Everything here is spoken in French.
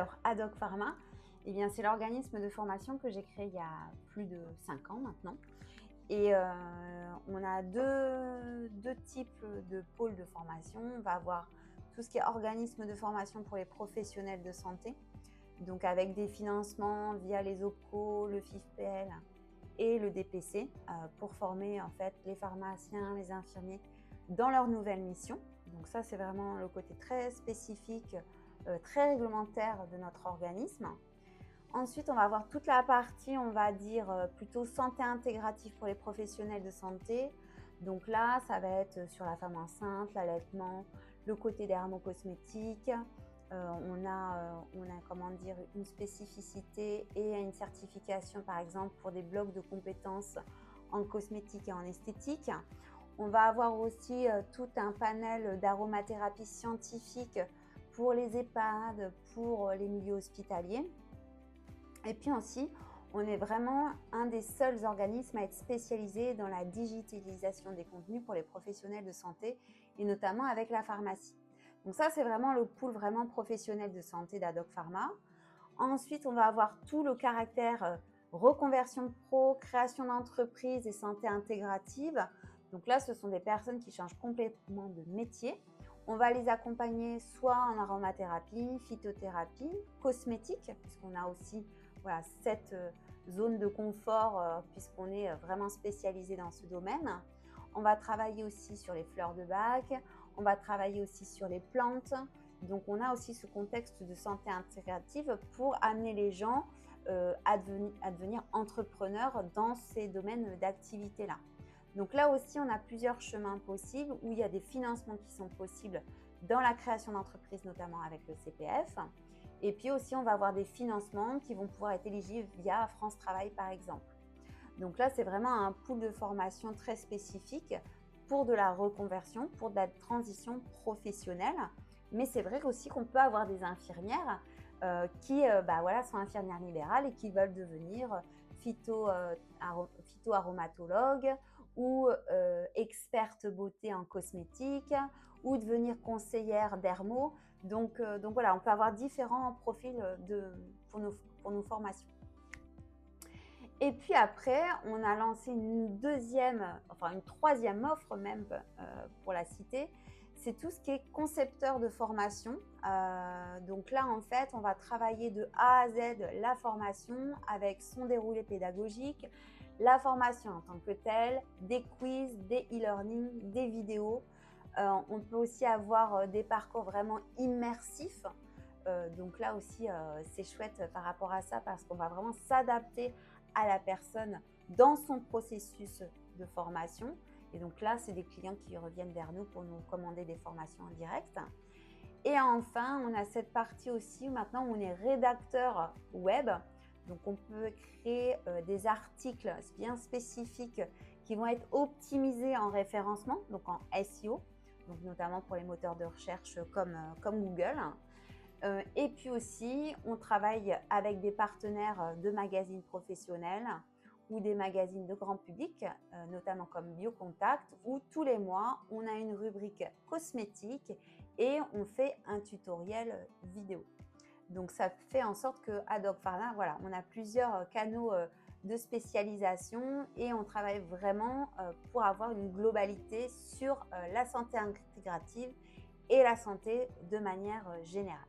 Alors, Ad Hoc Pharma, eh bien, c'est l'organisme de formation que j'ai créé il y a plus de 5 ans maintenant. Et on a deux types de pôles de formation. On va avoir tout ce qui est organisme de formation pour les professionnels de santé, donc avec des financements via les OPCO, le FIFPL et le DPC pour former en fait les pharmaciens, les infirmiers dans leur nouvelle mission. Donc ça, c'est vraiment le côté très spécifique, très réglementaire de notre organisme. Ensuite, on va avoir toute la partie, on va dire, plutôt santé intégrative pour les professionnels de santé. Donc là, ça va être sur la femme enceinte, l'allaitement, le côté dermocosmétique. On a comment dire, une spécificité et une certification, par exemple, pour des blocs de compétences en cosmétique et en esthétique. On va avoir aussi tout un panel d'aromathérapie scientifique pour les EHPAD, pour les milieux hospitaliers. Et puis aussi, on est vraiment un des seuls organismes à être spécialisé dans la digitalisation des contenus pour les professionnels de santé et notamment avec la pharmacie. Donc ça, c'est vraiment le pool vraiment professionnel de santé d'Ad Hoc Pharma. Ensuite, on va avoir tout le caractère reconversion pro, création d'entreprise et santé intégrative. Donc là, ce sont des personnes qui changent complètement de métier. On va les accompagner soit en aromathérapie, phytothérapie, cosmétique, puisqu'on a aussi cette zone de confort puisqu'on est vraiment spécialisé dans ce domaine. On va travailler aussi sur les fleurs de bac, on va travailler aussi sur les plantes. Donc on a aussi ce contexte de santé intégrative pour amener les gens à devenir entrepreneurs dans ces domaines d'activité-là. Donc là aussi, on a plusieurs chemins possibles où il y a des financements qui sont possibles dans la création d'entreprises, notamment avec le CPF. Et puis aussi, on va avoir des financements qui vont pouvoir être éligibles via France Travail, par exemple. Donc là, c'est vraiment un pool de formation très spécifique pour de la reconversion, pour de la transition professionnelle. Mais c'est vrai aussi qu'on peut avoir des infirmières qui sont infirmières libérales et qui veulent devenir phytoaromatologues ou experte beauté en cosmétique ou devenir conseillère dermo. Donc voilà, on peut avoir différents profils pour nos formations. Et puis après, on a lancé une troisième offre même pour la citer. C'est tout ce qui est concepteur de formation. Donc là, en fait, on va travailler de A à Z la formation avec son déroulé pédagogique, la formation en tant que telle, des quiz, des e-learning, des vidéos. On peut aussi avoir des parcours vraiment immersifs. Donc là aussi, c'est chouette par rapport à ça parce qu'on va vraiment s'adapter à la personne dans son processus de formation. Et donc là, c'est des clients qui reviennent vers nous pour nous commander des formations en direct. Et enfin, on a cette partie aussi où maintenant on est rédacteur web. Donc on peut créer des articles bien spécifiques qui vont être optimisés en référencement, donc en SEO, donc notamment pour les moteurs de recherche comme Google. Et puis aussi, on travaille avec des partenaires de magazines professionnels ou des magazines de grand public, notamment comme Biocontact, où tous les mois, on a une rubrique cosmétique et on fait un tutoriel vidéo. Donc, ça fait en sorte que Ad Hoc Pharma, voilà, on a plusieurs canaux de spécialisation et on travaille vraiment pour avoir une globalité sur la santé intégrative et la santé de manière générale.